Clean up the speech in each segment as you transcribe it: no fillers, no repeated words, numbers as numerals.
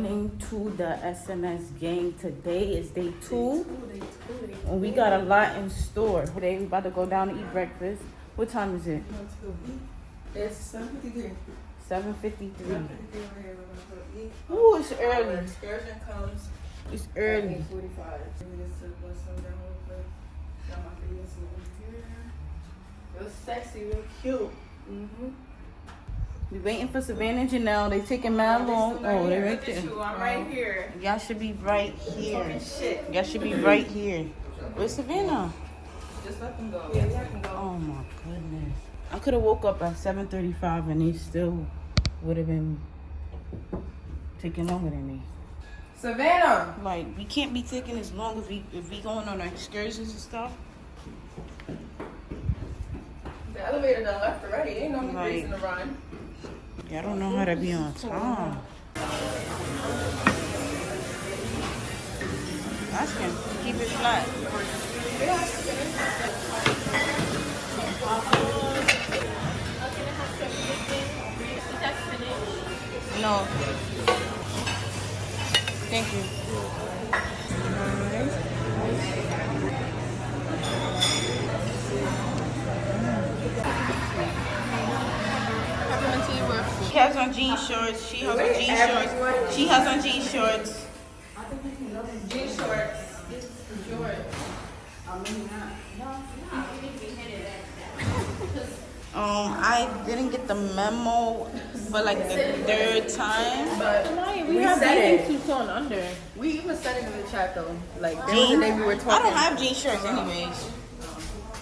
morning to the SMS gang. Today is day 2. And we got a lot in store. Today we about to go down to eat breakfast. What time is it? It's 7:53. 7:53. Ooh, it's early. Excursion comes. It's early. 8:45. Real sexy, real cute. We waiting for Savannah and Janelle. They taking mad long. Oh, they right there. I'm right here. Y'all should be right here. Talking shit. Y'all should be right here. Where's Savannah? Just let them go. Yeah, let them go. Oh my goodness. I could have woke up at 7:35 and they still would have been taking longer than me. Savannah. Like, we can't be taking as long if we going on our excursions and stuff. The elevator done left already. Ain't no Like, reason to run. Yeah, I don't know how to be on time. Ask him. Keep it flat. No. Thank you. She has on jean shorts. She has on jean shorts. She has on jean shorts. Jean shorts. I didn't get the memo for like the 3rd time. But We have bathing suits on under. we even said it in the chat though. Like there was a day we were talking. I don't have jean shirts anyways.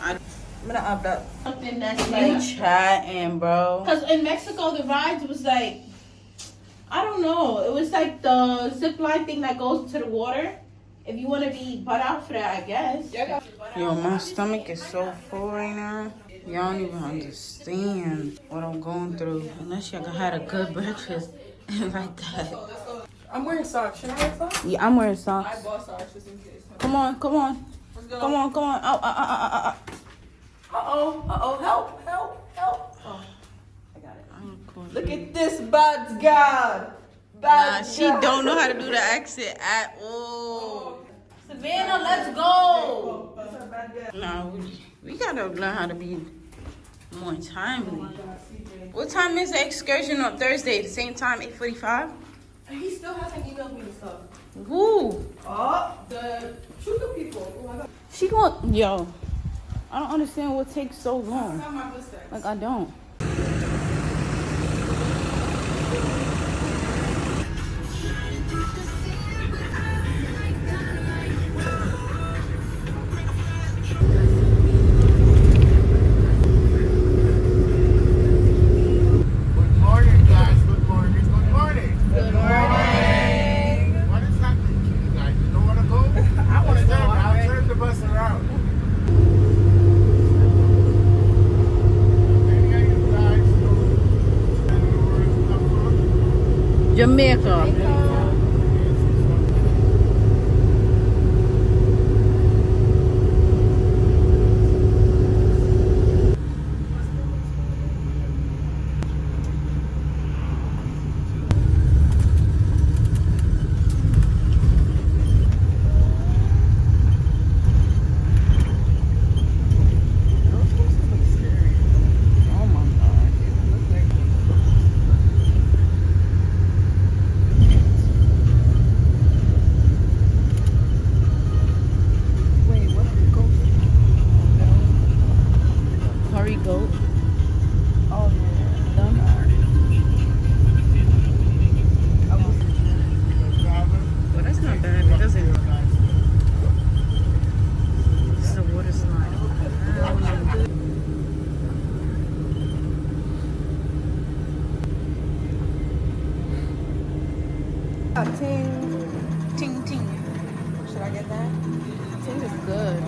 I'm gonna opt up. Something that's You like, chatting, bro. because in Mexico the rides was like, I don't know, it was like the zip line thing that goes to the water. If you want to be butt out for that, I guess. Yo, my stomach is so full right now. Y'all don't even understand what I'm going through. Unless y'all had a good breakfast like that. I'm wearing socks. Should I wear socks? Yeah, I'm wearing I socks. bought socks just in case. Come on, come on. Let's go. Come on, come on. Oh, Help. Oh, I got it. oh. Look at this bad girl. Nah, she don't know how to do the accent at all. Savannah, let's go. No, we gotta learn how to be more timely. What time is the excursion on Thursday? The same time, 8:45? He still hasn't emailed me the stuff. Who? Oh, the CHUKKA people. Oh my God. She going, yo, I don't understand what takes so long. It's on my list. Like, I don't. Jamaica. Ting. Ting, ting. Should I get that? Ting is good.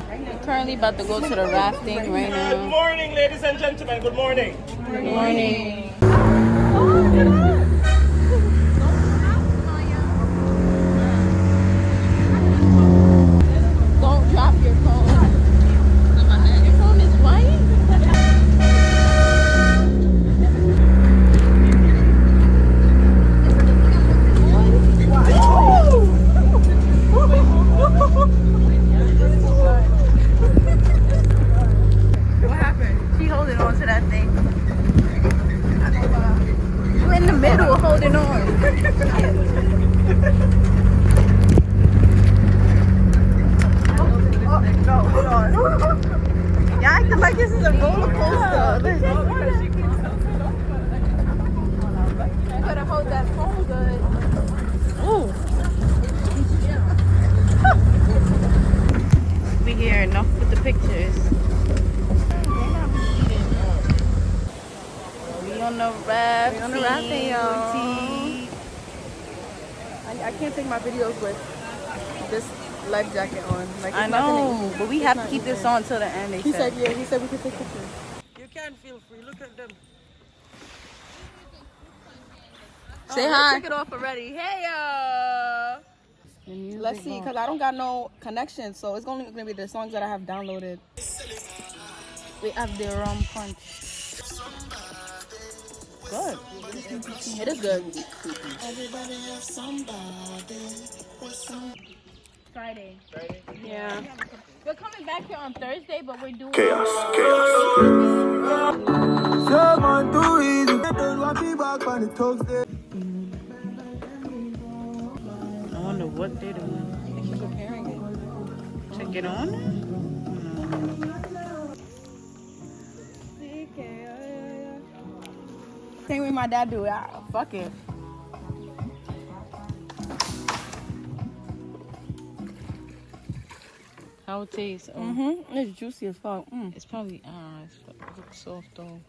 We're currently about to go to the rafting right now. Good morning, ladies and gentlemen. Good morning. Good morning. Don't drop your phone. Your phone is white? No, hold on. Y'all acting like this is a roller coaster. You gotta hold that phone good. Ooh. We here, enough with the pictures. We on the rafting, y'all. I can't take my videos with this life jacket on. Like, I know, but we have to keep this on till the end. He said we could take pictures. You can feel free. Look at them. Say hi. Took it off already. Hey, Let's see, because I don't got no connection, so it's only going to be the songs that I have downloaded. We have the rum punch. Good. It is good. Friday. Yeah. We're coming back here on Thursday, but we're doing Chaos. I wonder what they're doing. He's preparing it. To get on it? Same way my dad do it. Fuck it. How it tastes? Oh, It's juicy as fuck. it's probably, it looks soft though.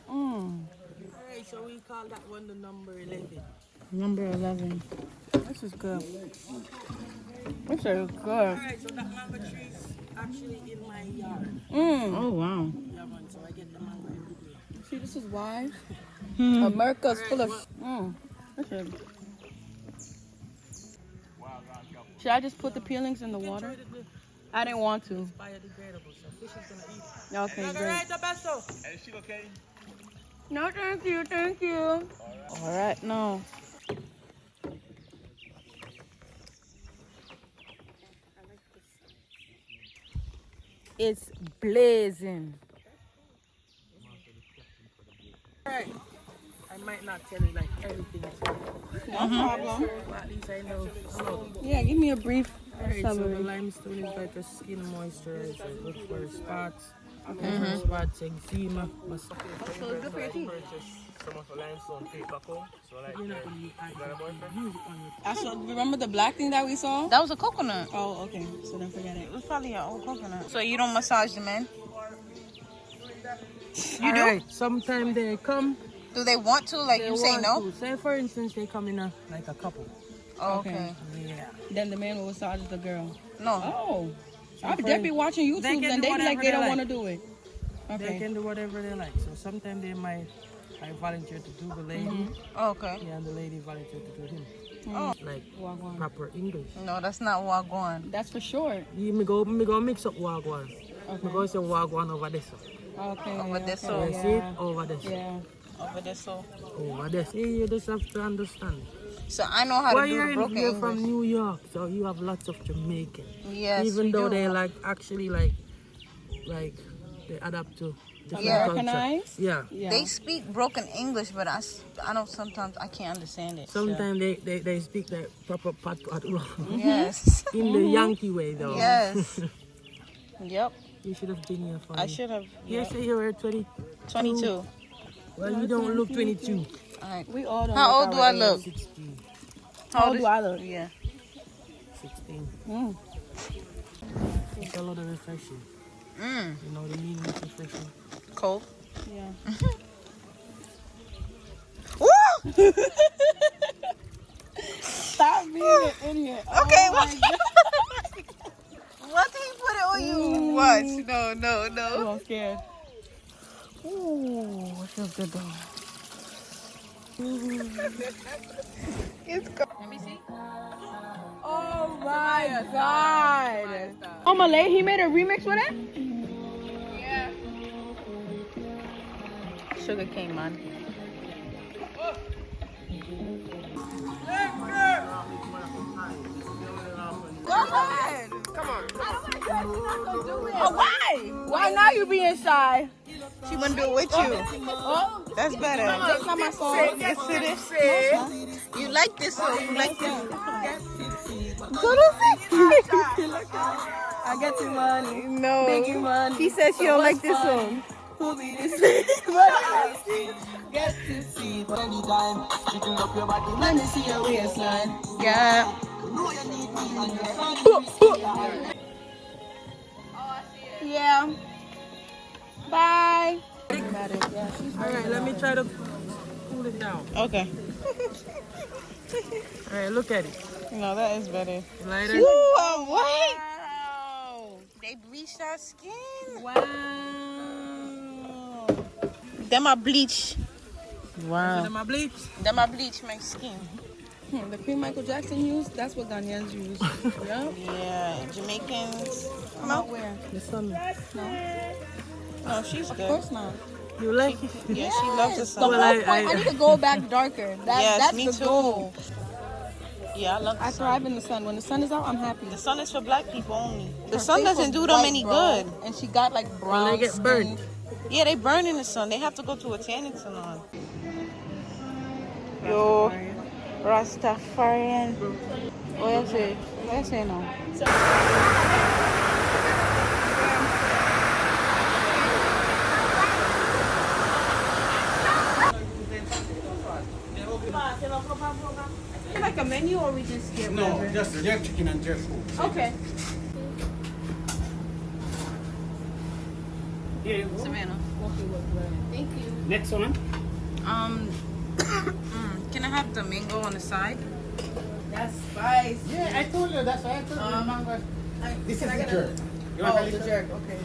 Alright, so we call that one the number 11. Number 11. This is good. This is good. Alright, so that mango tree is actually in my yard. Oh, wow. Yeah, man, so I get the mango every day. See, this is why America's full of. This is. Should I just put the peelings in the water? I didn't want to. Biodegradable, so fish is gonna eat. Okay, great. Alright, Roberto. Is she okay? No, thank you, thank you. All right, no. It's blazing. Alright. I might not tell you like everything. No problem. But at least I know. Yeah, give me a brief Alright, so the summary. limestone is like a skin moisturizer. Good for spots. Spots, eczema. So it's good for your teeth. Some of the limestone take back home. So like, You know, you got a boyfriend? use it on your I saw, remember the black thing that we saw? That was a coconut. Oh, okay. So then forget it. It was probably an old coconut. So you don't massage the men? You do? Alright, sometimes they come. Do they want to? Like They you say want no? to. Say for instance, they come in like a couple. Oh, okay. Yeah. Then the man will massage the girl. No. Oh. I would definitely watching YouTube They can and do they be like whatever they they don't like. want to do it. They Okay. can do whatever they like. So sometimes they might volunteer to do the lady. Oh, okay. Yeah, and the lady volunteer to do him. Oh. Like Wagwan. proper English. No, that's not wagwan. That's for sure. Me go mix up wagwan. Okay. Me go say wagwan over this. Okay. Over there, okay, so- You see it? Over this. Yeah. Over there, so. Over this. See, you just have to understand. So I know how Well, to do the you're broken you're from English. New York, so you have lots of Jamaican. Yes, Even we though do. they like actually like they adapt to different Yeah. culture. Americanized? Yeah. Yeah. They speak broken English, but I know sometimes I can't understand it. so. Sometimes they speak that proper pat Yes. in the Yankee way though. Yes. Yep. You should have been here for I me. should have. You Yep. say you were 20. 22. Well, you don't look 22. All right. We all don't How look old do our I age. look? 16. How old do I look? Yeah. 16. Mm. It's a lot of refreshing. Mm. You know the meaning of refreshing. Cold. Yeah. Woo! Stop being an idiot. Okay, Oh what? my God. What did he put it on you? What? No. Oh, I'm scared. Ooh, it feels good though. It's cold. Let me see. Oh my God. Oh, Malay, he made a remix with it? Yeah. Sugar cane man. Go ahead. I don't want to do it. Oh, why? Why now you being shy? She wanna do it with you. That's better. That's not my song. Yes, it is. You like this song? You like this? I get you money. No. Making money. She said she don't like this song. Who be this? Get to see anytime. Picking up your body. Let me see your waistline. Yeah. Yeah. Bye. Alright, let me try to cool it down. Okay. Alright, look at it. No, that is better. Lighter. Ooh, a white. Wow. They bleached our skin. Wow. Them are bleach. Wow. My bleach. Them are bleach my skin. The cream Michael Jackson used, that's what Ghanaians use. Yeah? Yeah, Jamaicans. I'm out where? The sun. No, she's Of good. course not. You like it? Yeah, she loves the The sun. whole Well, point, I need to go back darker. Yes, That's me the too. goal. Yeah, I love the I sun. thrive in the sun. When the sun is out, I'm happy. The sun is for black people only. The Her sun face doesn't was do them white, any bro. good. And she got like brown They get skin. burned. Yeah, they burn in the sun. They have to go to a tanning salon. Yo, Rastafarian. What you say? What you say now? Like a menu, or we just get No, just jerk chicken and jerk food. Okay. Here you go. Savannah. Thank you. Next one. Can I have the mango on the side? That's spice. Yeah, I told you. That's why I told you. Mango. This is the jerk. You want Oh, a the little? jerk. Okay.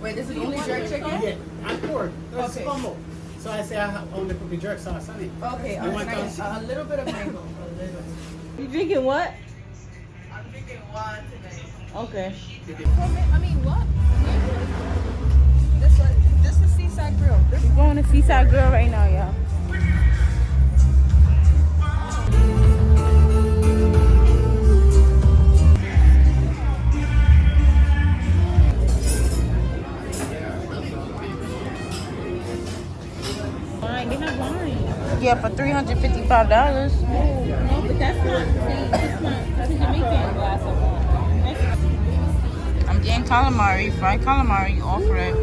Wait, this is only jerk chicken? Yeah, and pork. That's Okay. combo. So I say I only put the jerk sauce on it. Okay, You want a little bit of mango. You drinking what? I'm drinking wine today. Okay. I mean, what? This is Seaside Grill. We're going to Seaside Grill right now, y'all. Wine, they have wine. Yeah, for $355. No, but that's not that's a Jamaican glass of wine. I'm getting calamari. Fried calamari, you offer it.